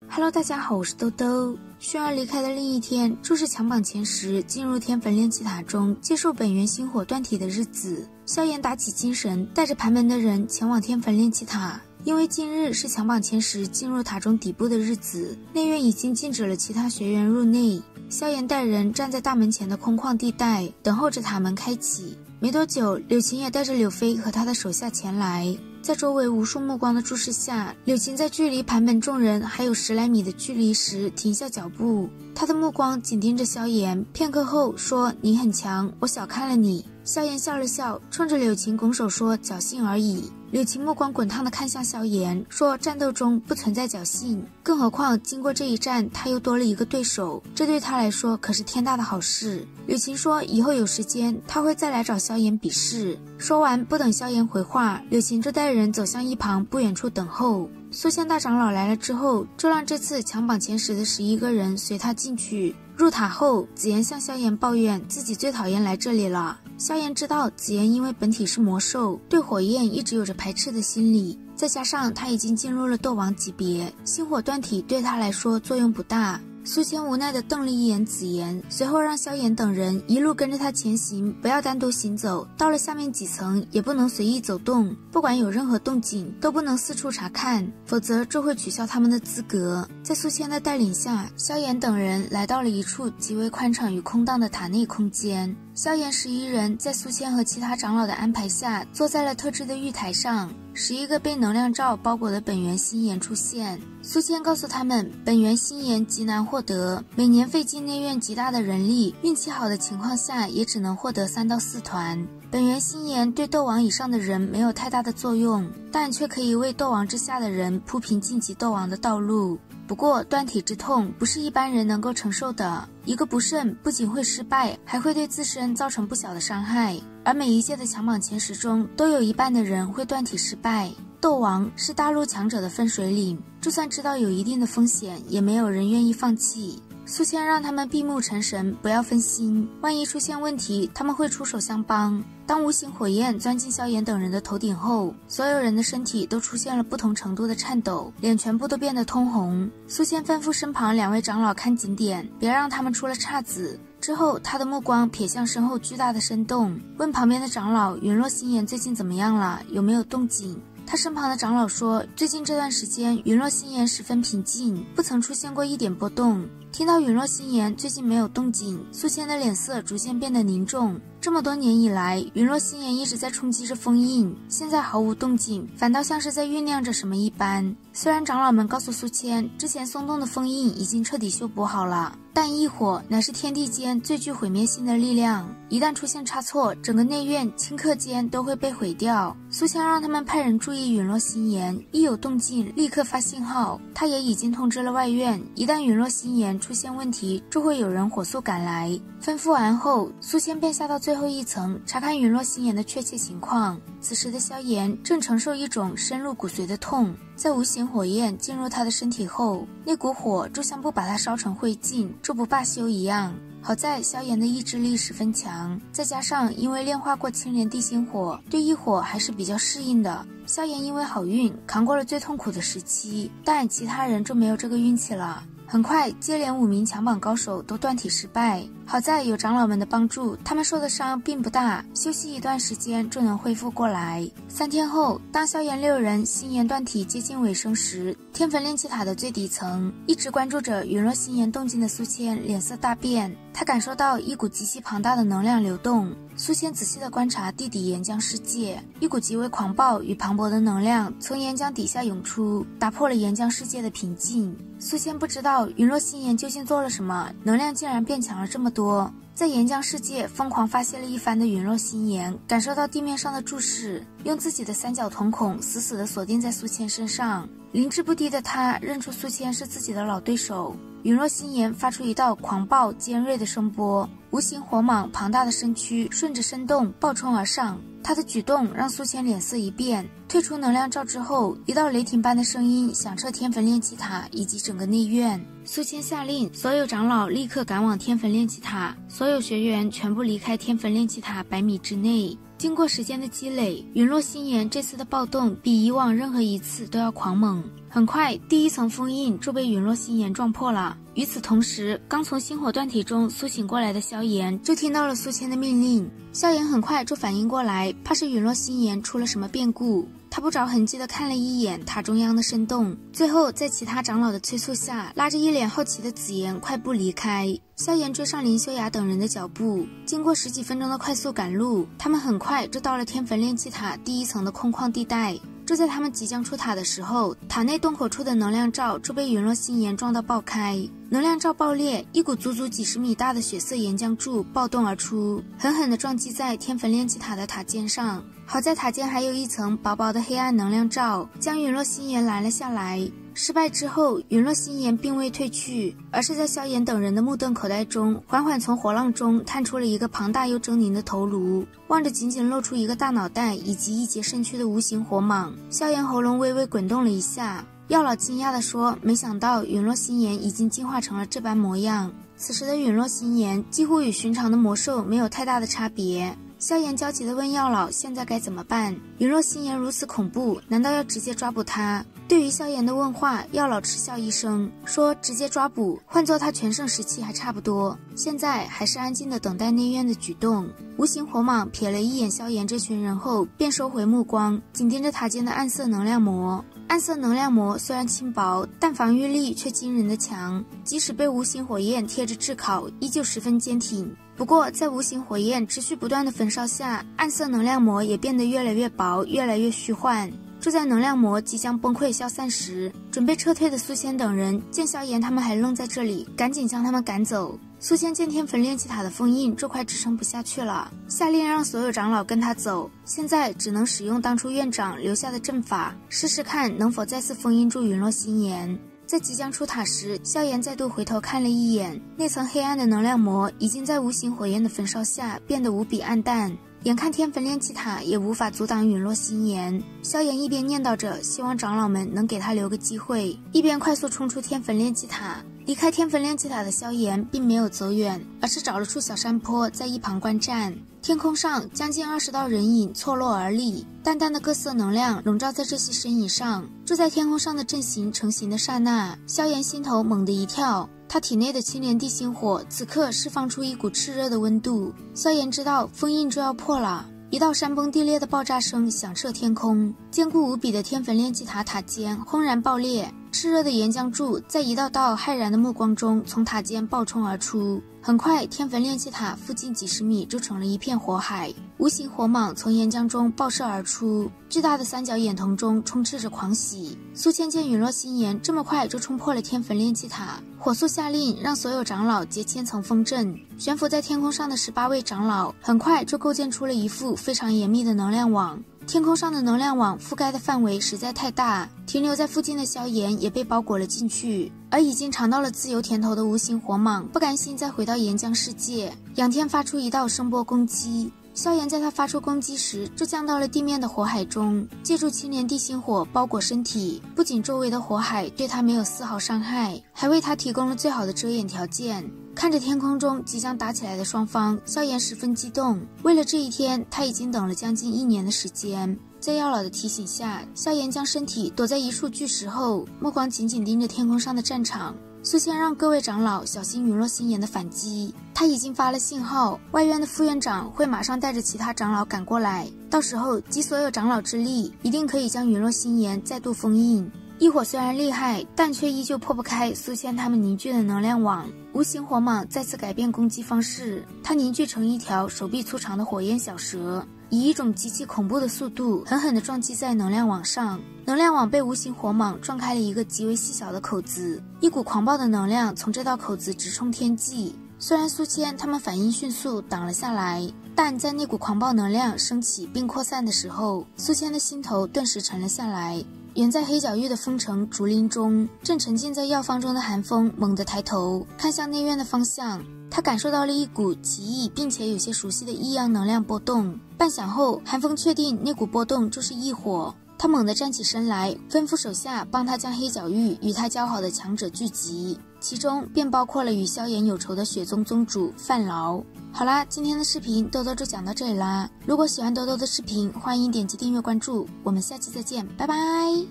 Hello， 大家好，我是兜兜。轩儿离开的另一天，正是强榜前10进入天坟炼气塔中接受本源星火断体的日子。萧炎打起精神，带着盘门的人前往天坟炼气塔。因为今日是强榜前10进入塔中底部的日子，内院已经禁止了其他学员入内。萧炎带人站在大门前的空旷地带，等候着塔门开启。没多久，柳琴也带着柳飞和他的手下前来。在周围无数目光的注视下，柳琴在距离盘门众人还有10来米的距离时停下脚步，他的目光紧盯着萧炎，片刻后说：“你很强，我小看了你。”萧炎笑了笑，冲着柳琴拱手说：“侥幸而已。”柳琴目光滚烫地看向萧炎，说：“战斗中不存在侥幸，更何况经过这一战，他又多了一个对手，这对他来说可是天大的好事。”柳琴说：“以后有时间，他会再来找萧炎比试。”说完，不等萧炎回话，柳琴就带人走向一旁不远处等候。苏仙大长老来了之后，就让这次强榜前10的11个人随他进去。入塔后，紫妍向萧炎抱怨自己最讨厌来这里了。萧炎知道紫妍因为本体是魔兽，对火焰一直有着排斥的心理，再加上他已经进入了斗王级别，星火断体对他来说作用不大。苏谦无奈地瞪了一眼紫妍，随后让萧炎等人一路跟着他前行，不要单独行走，到了下面几层也不能随意走动，不管有任何动静都不能四处查看，否则这会取消他们的资格。在苏谦的带领下，萧炎等人来到了一处极为宽敞与空荡的塔内空间。萧炎11人在苏谦和其他长老的安排下，坐在了特制的玉台上。11个被能量罩包裹的本源心炎出现。苏谦告诉他们，本源心炎极难获得，每年费尽内院极大的人力，运气好的情况下也只能获得3到4团。本源心炎对斗王以上的人没有太大的作用，但却可以为斗王之下的人铺平晋级斗王的道路。不过断体之痛不是一般人能够承受的，一个不慎不仅会失败，还会对自身造成不小的伤害。而每一届的强榜前10中都有一半的人会断体失败。斗王是大陆强者的分水岭，就算知道有一定的风险，也没有人愿意放弃。苏谦让他们闭目成神，不要分心，万一出现问题，他们会出手相帮。当无形火焰钻进萧炎等人的头顶后，所有人的身体都出现了不同程度的颤抖，脸全部都变得通红。苏谦吩咐身旁2位长老看紧点，别让他们出了岔子。之后，他的目光瞥向身后巨大的山洞，问旁边的长老陨落心炎最近怎么样了，有没有动静。他身旁的长老说，最近这段时间陨落心炎十分平静，不曾出现过一点波动。听到陨落心炎最近没有动静，苏谦的脸色逐渐变得凝重。这么多年以来，陨落心炎一直在冲击着封印，现在毫无动静，反倒像是在酝酿着什么一般。虽然长老们告诉苏谦，之前松动的封印已经彻底修补好了，但异火乃是天地间最具毁灭性的力量，一旦出现差错，整个内院顷刻间都会被毁掉。苏谦让他们派人注意陨落心炎，一有动静立刻发信号。他也已经通知了外院，一旦陨落心炎出现问题，就会有人火速赶来。吩咐完后，苏谦便下到最后一层查看陨落心炎的确切情况。此时的萧炎正承受一种深入骨髓的痛，在无形火焰进入他的身体后，那股火就像不把他烧成灰烬就不罢休一样。好在萧炎的意志力十分强，再加上因为炼化过青莲地心火，对异火还是比较适应的。萧炎因为好运扛过了最痛苦的时期，但其他人就没有这个运气了。很快接连5名强榜高手都断体失败，好在有长老们的帮助，他们受的伤并不大，休息一段时间就能恢复过来。3天后，当萧炎6人心炎断体接近尾声时，天坟炼气塔的最底层，一直关注着陨落心炎动静的苏谦脸色大变，他感受到一股极其庞大的能量流动。苏谦仔细地观察地底岩浆世界，一股极为狂暴与磅礴的能量从岩浆底下涌出，打破了岩浆世界的平静。苏谦不知道陨落心炎究竟做了什么，能量竟然变强了这么多。在岩浆世界疯狂发泄了一番的陨落心炎，感受到地面上的注视，用自己的3角瞳孔死死地锁定在苏谦身上。灵智不低的他认出苏谦是自己的老对手。陨落心炎发出一道狂暴尖锐的声波，无形火蟒庞大的身躯顺着身洞暴冲而上。他的举动让苏谦脸色一变，退出能量罩之后，一道雷霆般的声音响彻天坟炼气塔以及整个内院。苏谦下令所有长老立刻赶往天坟炼气塔，所有学员全部离开天坟炼气塔100米之内。经过时间的积累，陨落心炎这次的暴动比以往任何一次都要狂猛。很快，第一层封印就被陨落心炎撞破了。与此同时，刚从星火断体中苏醒过来的萧炎就听到了苏千的命令。萧炎很快就反应过来，怕是陨落心炎出了什么变故。他不着痕迹地看了一眼塔中央的深洞，最后在其他长老的催促下，拉着一脸好奇的紫妍快步离开。萧炎追上林修雅等人的脚步，经过10几分钟的快速赶路，他们很快就到了天焚炼气塔第一层的空旷地带。就在他们即将出塔的时候，塔内洞口处的能量罩就被陨落心炎撞到爆开，能量罩爆裂，一股足足几十米大的血色岩浆柱暴动而出，狠狠地撞击在天焚炼气塔的塔尖上。好在塔尖还有一层薄薄的黑暗能量罩，将陨落心炎拦了下来。失败之后，陨落心炎并未退去，而是在萧炎等人的目瞪口呆中，缓缓从火浪中探出了一个庞大又狰狞的头颅，望着仅仅露出一个大脑袋以及一截身躯的无形火蟒，萧炎喉咙微微滚动了一下。药老惊讶地说，没想到陨落心炎已经进化成了这般模样。此时的陨落心炎几乎与寻常的魔兽没有太大的差别。萧炎焦急地问药老现在该怎么办，陨落心炎如此恐怖，难道要直接抓捕他？对于萧炎的问话，药老嗤笑一声说，直接抓捕换做他全盛时期还差不多，现在还是安静地等待内院的举动。无形火蟒瞥了一眼萧炎这群人后便收回目光，紧盯着塔尖的暗色能量膜。暗色能量膜虽然轻薄，但防御力却惊人的强，即使被无形火焰贴着炙烤，依旧十分坚挺。不过在无形火焰持续不断的焚烧下，暗色能量膜也变得越来越薄，越来越虚幻。就在能量膜即将崩溃消散时，准备撤退的苏仙等人见萧炎他们还愣在这里，赶紧将他们赶走。苏仙见天焚炼气塔的封印这快支撑不下去了，下令让所有长老跟他走，现在只能使用当初院长留下的阵法，试试看能否再次封印住陨落心炎。在即将出塔时，萧炎再度回头看了一眼，那层黑暗的能量膜已经在无形火焰的焚烧下变得无比暗淡，眼看天焚炼气塔也无法阻挡陨落心炎。萧炎一边念叨着希望长老们能给他留个机会，一边快速冲出天焚炼气塔。离开天焚炼气塔的萧炎并没有走远，而是找了处小山坡在一旁观战。天空上将近20道人影错落而立，淡淡的各色能量笼罩在这些身影上。就在天空上的阵型成型的刹那，萧炎心头猛地一跳，他体内的青莲地心火此刻释放出一股炽热的温度。萧炎知道封印就要破了，一道山崩地裂的爆炸声响彻天空，坚固无比的天焚炼气塔塔尖轰然爆裂，炽热的岩浆柱在一道道骇然的目光中从塔尖爆冲而出。很快，天焚炼气塔附近几十米就成了一片火海，无形火蟒从岩浆中爆射而出，巨大的三角眼瞳中充斥着狂喜。苏千见陨落心炎这么快就冲破了天焚炼气塔，火速下令让所有长老结千层封阵。悬浮在天空上的18位长老很快就构建出了一副非常严密的能量网。天空上的能量网覆盖的范围实在太大，停留在附近的萧炎也被包裹了进去。而已经尝到了自由甜头的无形火蟒不甘心再回到岩浆世界，仰天发出一道声波攻击。萧炎在他发出攻击时就降到了地面的火海中，借助青莲地心火包裹身体，不仅周围的火海对他没有丝毫伤害，还为他提供了最好的遮掩条件。看着天空中即将打起来的双方，萧炎十分激动。为了这一天，他已经等了将近1年的时间。在药老的提醒下，萧炎将身体躲在一处巨石后，目光紧紧盯着天空上的战场。苏仙让各位长老小心陨落心炎的反击，他已经发了信号，外院的副院长会马上带着其他长老赶过来，到时候集所有长老之力，一定可以将陨落心炎再度封印。异火虽然厉害，但却依旧破不开苏仙他们凝聚的能量网。无形火蟒再次改变攻击方式，它凝聚成一条手臂粗长的火焰小蛇，以一种极其恐怖的速度狠狠地撞击在能量网上。能量网被无形火蟒撞开了一个极为细小的口子，一股狂暴的能量从这道口子直冲天际。虽然苏千他们反应迅速挡了下来，但在那股狂暴能量升起并扩散的时候，苏千的心头顿时沉了下来。远在黑角域的风城竹林中，正沉浸在药方中的寒风猛地抬头看向内院的方向，他感受到了一股奇异并且有些熟悉的异样能量波动。半晌后，寒风确定那股波动就是异火，他猛地站起身来，吩咐手下帮他将黑角域与他交好的强者聚集，其中便包括了与萧炎有仇的雪宗宗主范劳。好啦，今天的视频豆豆就讲到这里啦。如果喜欢豆豆的视频，欢迎点击订阅关注，我们下期再见，拜拜。